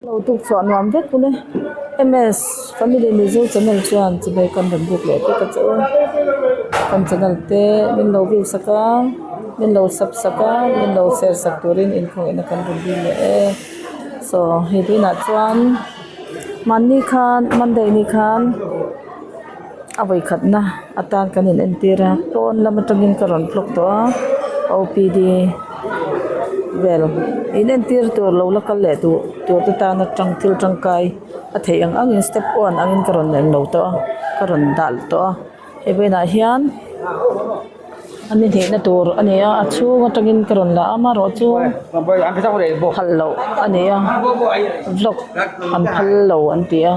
lâu tục chọn làm vết cũng đấy MS family này dù channel chọn chỉ về con đầm buộc lệ cái chỗ con channel te mình lâu view saka mình lâu sub saka mình lâu share saktorin in không in con đầm lệ so hi đi na chọn Monday ni khan away khat na atan kanin entira ton lama tangin karon plok to OPD well in entir tur lo la kal le tu tur ta na tangtil tangkai a thei ang in step 1 angin karon len lo to karon dal to ebena hian ani the na tur ani a chu nga tangin karon la ama ro chu hallo ani a vlog am hallo an tia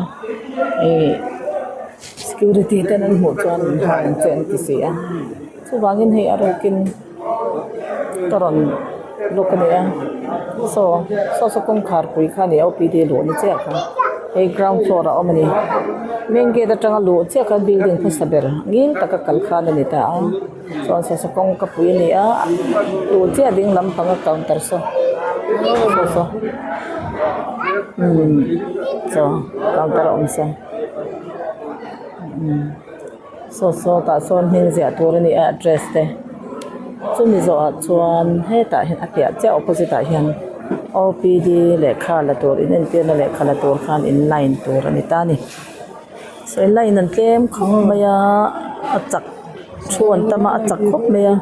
security ten an mo chuan han chen ti sia chu wangin hei arokin karon lokania so kong khar pui khani OPD lo ni che kha ei ground floor a omani menge da tanga lo che kha building khu saber ngin taka kal khan ni ta so kong ka pui ni a lo che ding lam panga counter so counter om so ta son hing zia tur ni address te chu mi zo chuan he ta hen atia che opposite a hian OPD lekha la tur in entr na lekha la tur khan in line tur ani ta ni so in line an tlem khong maya achak chuan tama achak khop maya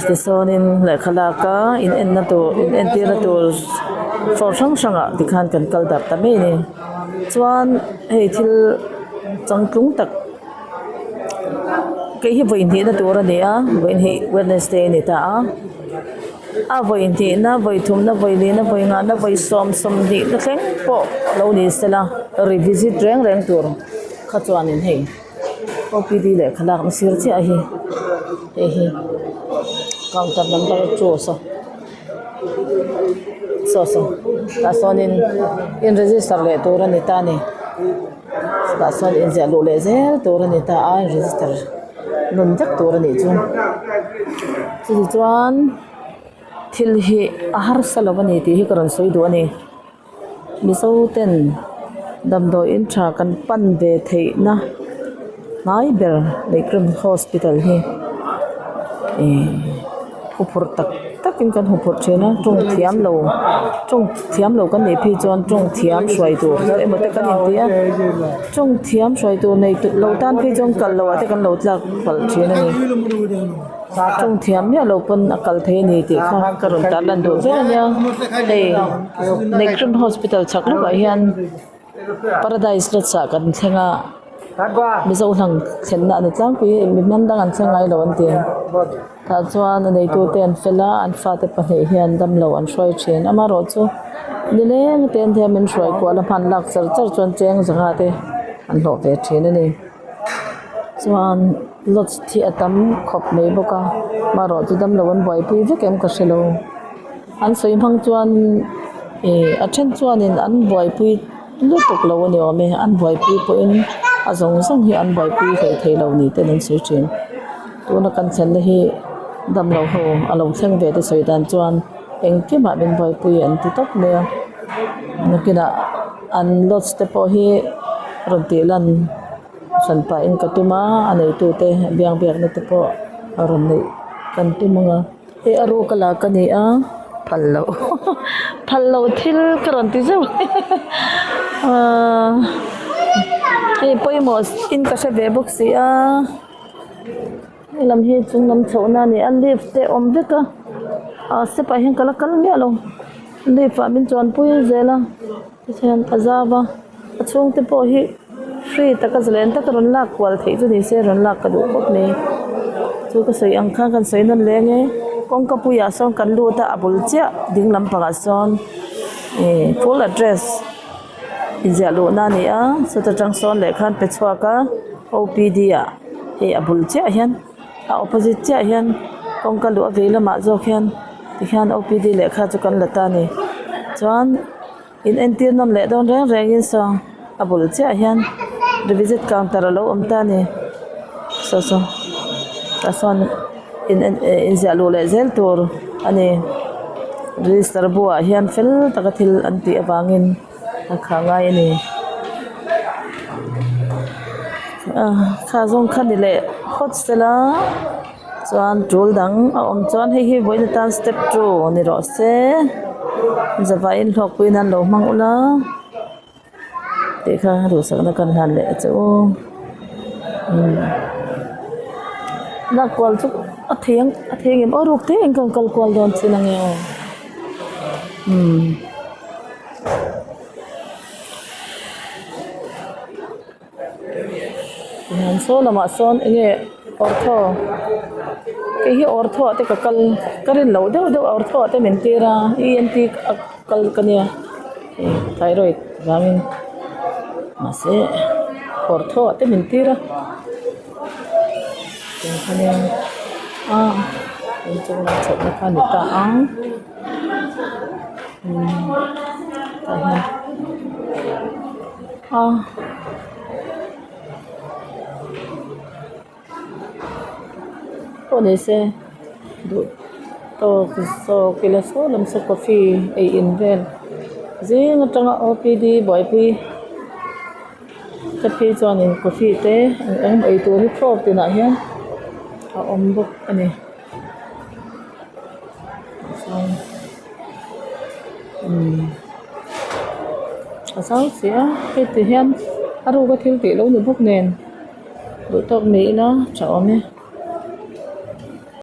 ti son in lekha la ka in en na tur in entr na tur for sang a dikhan kan kal dar ta me ni chuan hei thil changtlung tak cái hi voin thi na tur ani a voin hi Wednesday ni ta a voin thi na voi thum na voi le na voi nga na voi som di na thleng po lo ni sela revisit reng tur kha chuan in hei OPD le khalak na sir chi a hi counter number 2 so ta son in register le tur ani ta ni ta son in ja lo le zel tur ani ta a register nun jak tur ani chuan thil hi ahar salawani ti hi karon soi du ani miso ten damdo in tha kan pan ve thei na nai ber neighrims hospital hi hupur takin kan hupur chena tung thiam lo kan nei phi chon tung thiam swai tu emote kan india tung thiam swai tu nei tu lo tan phi chon kal lo ate kan lo tlak pal chena ni tung thiam ya lo pon akal the ni ti kha karon ta lan do ze nya neighrims hospital chaklu ba hian paradise rat sa kan thenga mizo hlang khenna ni tlang pi man dang an thengai lo an ti ta chuan nei tu ten fela an fa te pahne hian dam lo an hroi chen ama ro chu nileng ten the men hroi ko la phan lak char chuan cheng zanga te an lo ve chen ani chuan lot thi atam khop nei boka ma ro chu dam lo an boi pui ve kem ka shelo an soi phang chuan a then chuan in an boi pui lu tuk lo ani ome an boi pui po in azong sang hi an boi pui thei lo ni te nan sei chen tu na kan chen le hi dam lo ho alo thleng ve te soi dan chuan eng ki ma ben boi pui an ti top le nakina an lot step po hi ron ti lan san pa in katuma anei tu te biang na te po ron nei kan tu mga aro kala kani a phallo thil karon ti zo poimos in ka se ve box si a lam hi chung nam chona ni an lift te om veka se pa hin kala kal me alo le fa min chon pui zela sen azaba achung te po hi free taka zelen ta karon lak kwal thei chu ni se ron lak ka du kop ne chu ka sei ang kha kan sei nan le nge kong ka puya song kan lu ta abul cha ding lam pa ga son full address izia lo na ni a so ta chang son le khan pe chwa ka OPD a abul cha hian a opposite cha hian kong ka lu avela ma zo khian ti khian OPD le kha chu kan lata ni chuan in entr nam le don reng in so abul cha hian revisit counter lo ta ni so ta son in zia lo le zel tur ani register bua hian fel takathil anti awangin akha ngai ni kha zong khan ni le hostela chuan tul dang a om chuan hi boina tan step 2 ni ro se zawa in hlok puin an lo mang ula te kha ru sakna kan han le chu na kwal chu a theng em oruk te engkang kal kwal don chinang yo han so lama son enge ortho ke hi ortho te ka kal karin lo de ortho te mentira ent kal kania thyroid gamin mase ortho te mentira kania chung na chot na kan ta ang Pone se do to so kila so lam so coffee ai in vel zing atanga OPD boy pi coffee chuan in coffee te ang ai tur hi prop te na hian a om bok ani asang sia ke te hian aru ga thil te lo ni bok nen do tok me na chaw me